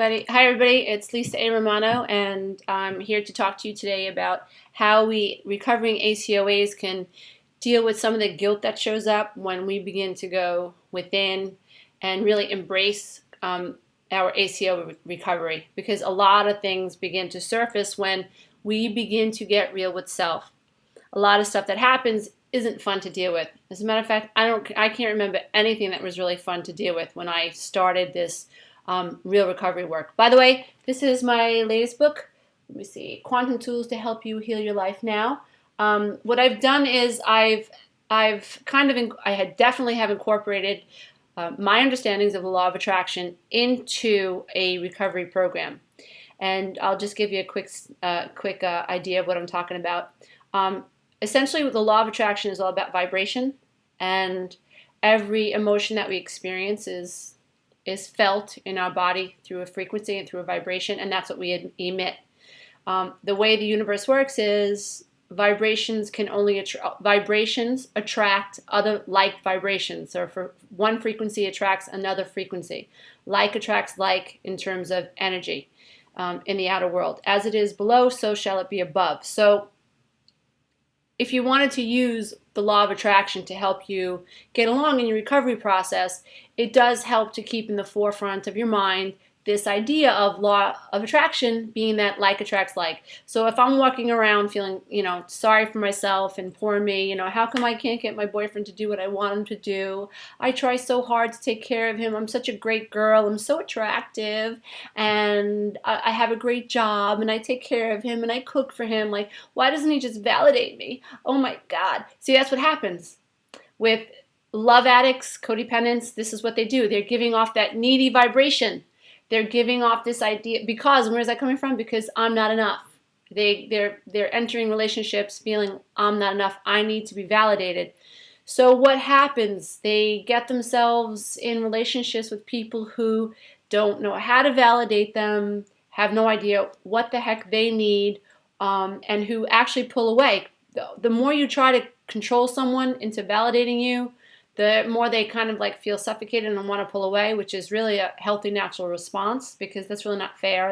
everybody. Hi, everybody. It's Lisa A. Romano, and I'm here to talk to you today about how we recovering ACOAs can deal with some of the guilt that shows up when we begin to go within and really embrace our ACO recovery. Because a lot of things begin to surface when we begin to get real with self. A lot of stuff that happens isn't fun to deal with. As a matter of fact, I can't remember anything that was really fun to deal with when I started this real recovery work. By the way, this is my latest book. Let me see, Quantum Tools to Help You Heal Your Life Now. What I've done is I had definitely have incorporated my understandings of the law of attraction into a recovery program. And I'll just give you a quick idea of what I'm talking about. Essentially, the law of attraction is all about vibration, and every emotion that we experience is felt in our body through a frequency and through a vibration, and that's what we emit. The way the universe works is vibrations attract other like vibrations. So for one frequency attracts another frequency. Like attracts like in terms of energy in the outer world. As it is below, so shall it be above. So if you wanted to use the law of attraction to help you get along in your recovery process, it does help to keep in the forefront of your mind this idea of law of attraction being that like attracts like. So if I'm walking around feeling, sorry for myself and poor me, how come I can't get my boyfriend to do what I want him to do? I try so hard to take care of him. I'm such a great girl. I'm so attractive, and I have a great job, and I take care of him, and I cook for him. Like, why doesn't he just validate me? Oh my God. See, that's what happens with love addicts, codependents. This is what they do. They're giving off that needy vibration. They're giving off this idea because, where's that coming from? Because I'm not enough. They're entering relationships feeling I'm not enough. I need to be validated. So what happens? They get themselves in relationships with people who don't know how to validate them, have no idea what the heck they need, and who actually pull away. The more you try to control someone into validating you, the more they kind of like feel suffocated and want to pull away, which is really a healthy natural response, because that's really not fair.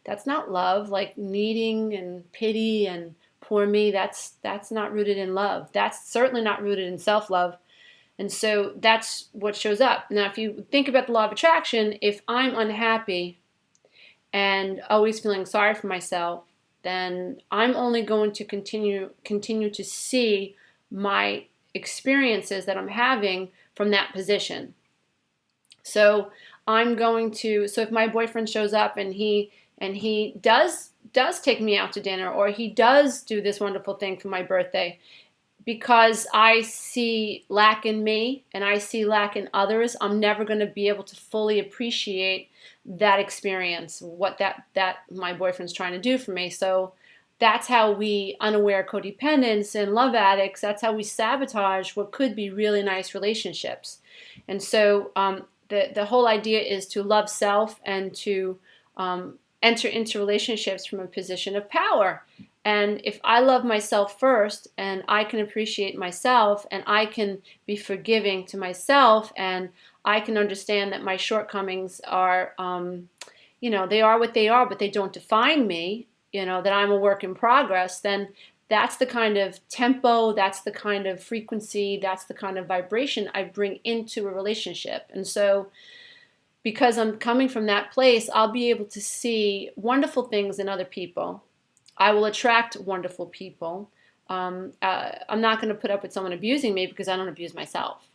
That's not love. Like needing and pity and poor me, that's not rooted in love. That's certainly not rooted in self-love. And so that's what shows up. Now, if you think about the law of attraction, if I'm unhappy and always feeling sorry for myself, then I'm only going to continue to see my experiences that I'm having from that position. So if my boyfriend shows up and he does take me out to dinner, or he does do this wonderful thing for my birthday, because I see lack in me and I see lack in others, I'm never going to be able to fully appreciate that experience, what that my boyfriend's trying to do for me. So that's how we unaware codependents and love addicts, that's how we sabotage what could be really nice relationships. And so the whole idea is to love self and to enter into relationships from a position of power. And if I love myself first, and I can appreciate myself, and I can be forgiving to myself, and I can understand that my shortcomings are, they are what they are, but they don't define me, that I'm a work in progress, then that's the kind of tempo, that's the kind of frequency, that's the kind of vibration I bring into a relationship. And so because I'm coming from that place, I'll be able to see wonderful things in other people. I will attract wonderful people. I'm not going to put up with someone abusing me because I don't abuse myself.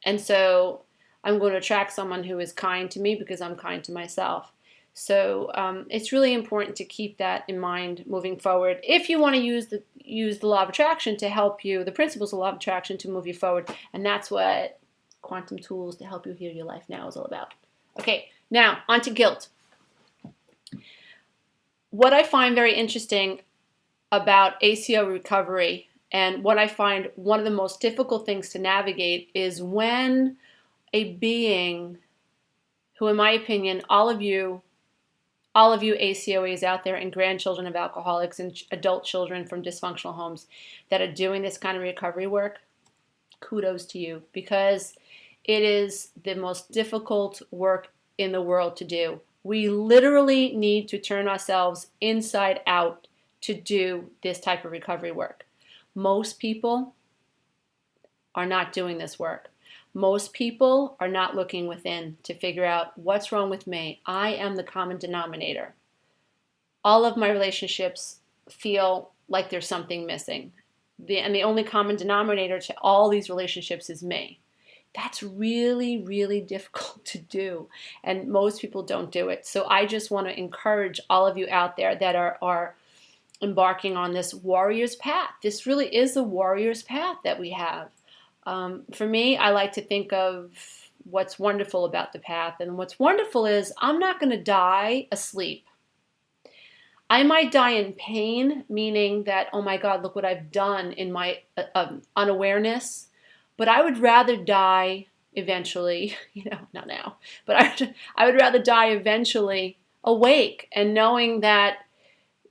And so I'm going to attract someone who is kind to me because I'm kind to myself. So it's really important to keep that in mind moving forward. If you want to use the law of attraction to help you, the principles of law of attraction to move you forward, and that's what Quantum Tools to Help You Heal Your Life Now is all about. Okay, now on to guilt. What I find very interesting about ACO recovery, and what I find one of the most difficult things to navigate, is when a being who, in my opinion, all of you ACOAs out there and grandchildren of alcoholics and adult children from dysfunctional homes that are doing this kind of recovery work, kudos to you, because it is the most difficult work in the world to do. We literally need to turn ourselves inside out to do this type of recovery work. Most people are not doing this work. Most people are not looking within to figure out what's wrong with me. I am the common denominator. All of my relationships feel like there's something missing. And the only common denominator to all these relationships is me. That's really, really difficult to do. And most people don't do it. So I just want to encourage all of you out there that are embarking on this warrior's path. This really is a warrior's path that we have. For me, I like to think of what's wonderful about the path. And what's wonderful is I'm not going to die asleep. I might die in pain, meaning that, oh my God, look what I've done in my unawareness. But I would rather die eventually, not now, but I would rather die eventually awake and knowing that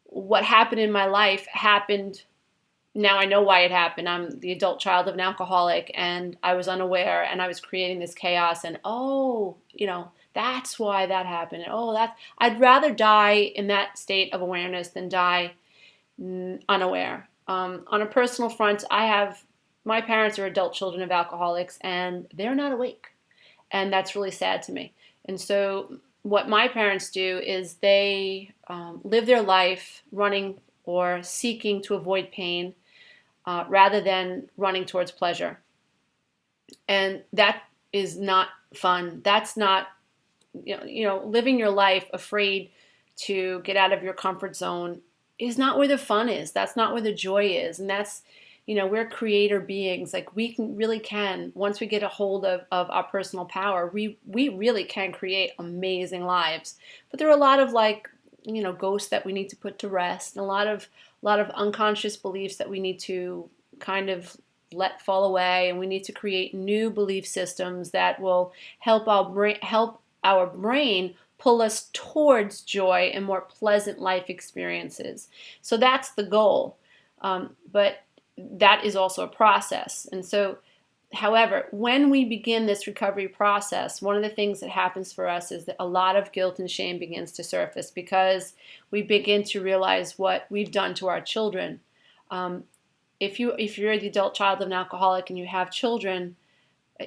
what happened in my life happened. Now I know why it happened. I'm the adult child of an alcoholic and I was unaware and I was creating this chaos and, that's why that happened. I'd rather die in that state of awareness than die unaware. On a personal front, my parents are adult children of alcoholics and they're not awake. And that's really sad to me. And so what my parents do is they live their life running or seeking to avoid pain rather than running towards pleasure. And that is not fun. That's not, living your life afraid to get out of your comfort zone is not where the fun is. That's not where the joy is. And that's, we're creator beings. Like we can, once we get a hold of our personal power, we really can create amazing lives. But there are a lot of ghosts that we need to put to rest, and a lot of unconscious beliefs that we need to kind of let fall away, and we need to create new belief systems that will help our brain pull us towards joy and more pleasant life experiences. So that's the goal. But that is also a process. And so, however, when we begin this recovery process, one of the things that happens for us is that a lot of guilt and shame begins to surface because we begin to realize what we've done to our children. If you're the adult child of an alcoholic and you have children,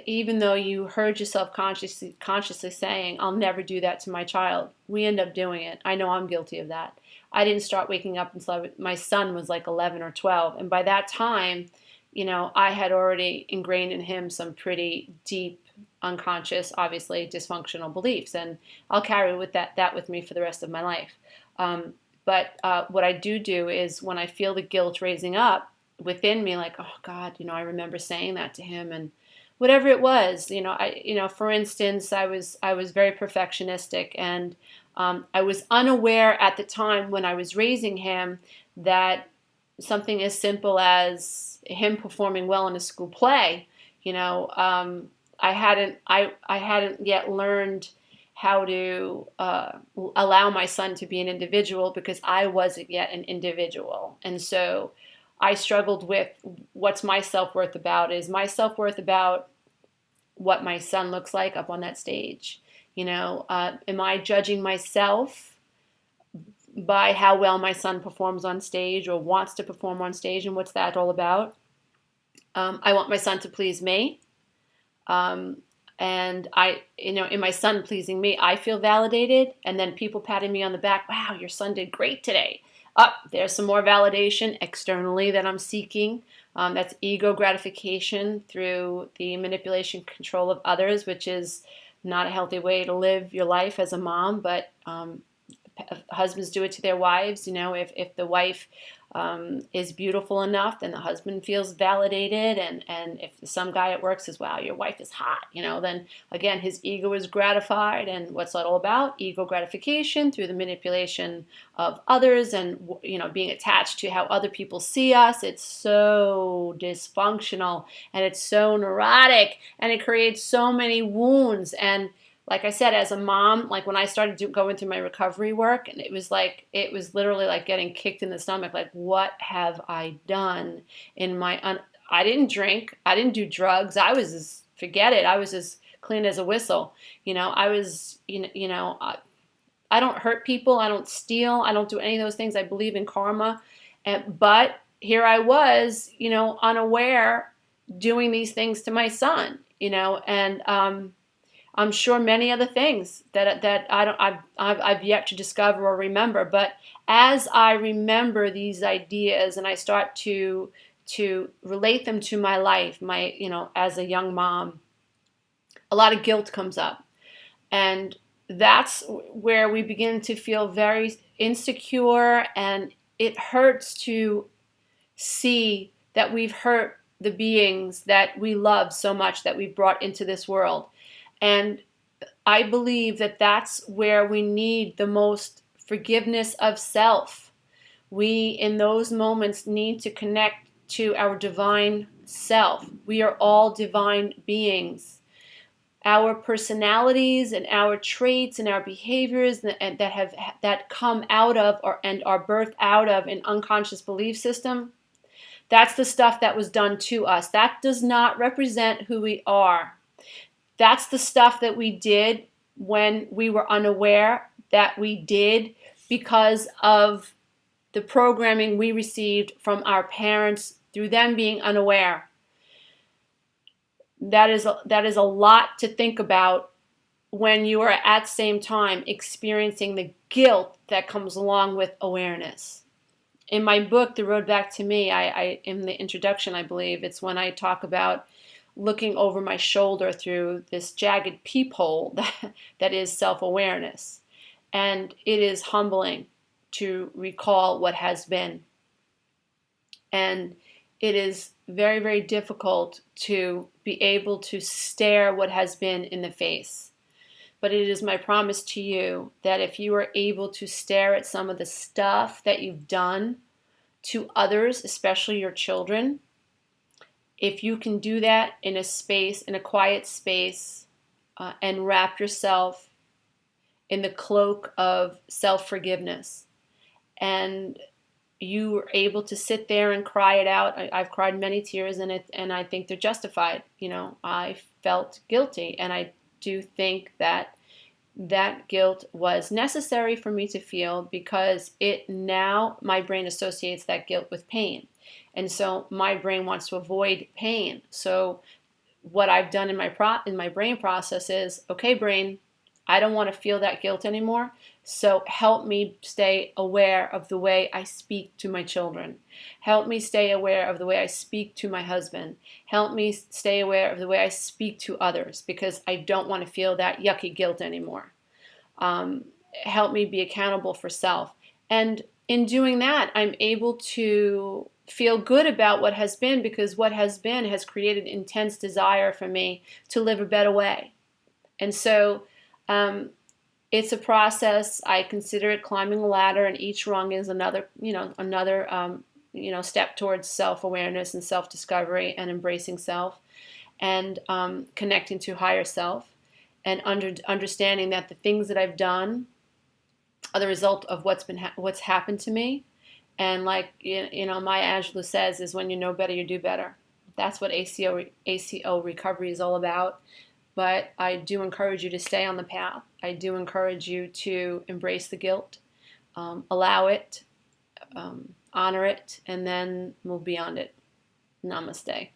even though you heard yourself consciously saying, I'll never do that to my child, we end up doing it. I know I'm guilty of that. I didn't start waking up until my son was like 11 or 12. And by that time, I had already ingrained in him some pretty deep, unconscious, obviously dysfunctional beliefs. And I'll carry that with me for the rest of my life. But what I do is when I feel the guilt raising up within me, like, oh God, I remember saying that to him and whatever it was, for instance, I was very perfectionistic and I was unaware at the time when I was raising him that something as simple as him performing well in a school play, I hadn't yet learned how to allow my son to be an individual because I wasn't yet an individual. And so I struggled with what's my self-worth about? Is my self-worth about what my son looks like up on that stage? Am I judging myself by how well my son performs on stage or wants to perform on stage, and what's that all about? I want my son to please me. And in my son pleasing me, I feel validated, and then people patting me on the back, wow, your son did great today. There's some more validation externally that I'm seeking. That's ego gratification through the manipulation control of others, which is not a healthy way to live your life as a mom, but husbands do it to their wives. If the wife is beautiful enough, then the husband feels validated. And if some guy at work says, wow, your wife is hot, then again, his ego is gratified. And what's that all about? Ego gratification through the manipulation of others and, being attached to how other people see us. It's so dysfunctional and it's so neurotic and it creates so many wounds. And like I said, as a mom, like when I started going through my recovery work, and it was literally like getting kicked in the stomach. Like, what have I done in I didn't drink. I didn't do drugs. Forget it. I was as clean as a whistle. I was, I don't hurt people. I don't steal. I don't do any of those things. I believe in karma. But here I was, unaware, doing these things to my son, and I'm sure many other things that I've yet to discover or remember. But as I remember these ideas and I start to relate them to my life, as a young mom, a lot of guilt comes up. And that's where we begin to feel very insecure, and it hurts to see that we've hurt the beings that we love so much, that we've brought into this world. And I believe that that's where we need the most forgiveness of self. We, in those moments, need to connect to our divine self. We are all divine beings. Our personalities and our traits and our behaviors that come out of and are birthed out of an unconscious belief system, that's the stuff that was done to us. That does not represent who we are. That's the stuff that we did when we were unaware, that we did because of the programming we received from our parents through them being unaware. That is a lot to think about when you are at the same time experiencing the guilt that comes along with awareness. In my book, The Road Back to Me, I in the introduction, I believe, it's when I talk about looking over my shoulder through this jagged peephole that is self-awareness. And it is humbling to recall what has been. And it is very, very difficult to be able to stare what has been in the face. But it is my promise to you that if you are able to stare at some of the stuff that you've done to others, especially your children, if you can do that in a space, in a quiet space, and wrap yourself in the cloak of self-forgiveness, and you were able to sit there and cry it out. I've cried many tears in it, and I think they're justified. I felt guilty, and I do think that guilt was necessary for me to feel, because now my brain associates that guilt with pain. And so my brain wants to avoid pain. So what I've done in my brain process is, okay, brain, I don't want to feel that guilt anymore. So help me stay aware of the way I speak to my children. Help me stay aware of the way I speak to my husband. Help me stay aware of the way I speak to others, because I don't want to feel that yucky guilt anymore. Help me be accountable for self. And in doing that, I'm able to feel good about what has been, because what has been has created intense desire for me to live a better way. And so it's a process. I consider it climbing a ladder, and each rung is another step towards self-awareness and self-discovery and embracing self, and connecting to higher self, and understanding that the things that I've done are the result of what's happened to me. And like Maya Angelou says, is when you know better, you do better. That's what ACO recovery is all about. But I do encourage you to stay on the path. I do encourage you to embrace the guilt, allow it, honor it, and then move beyond it. Namaste.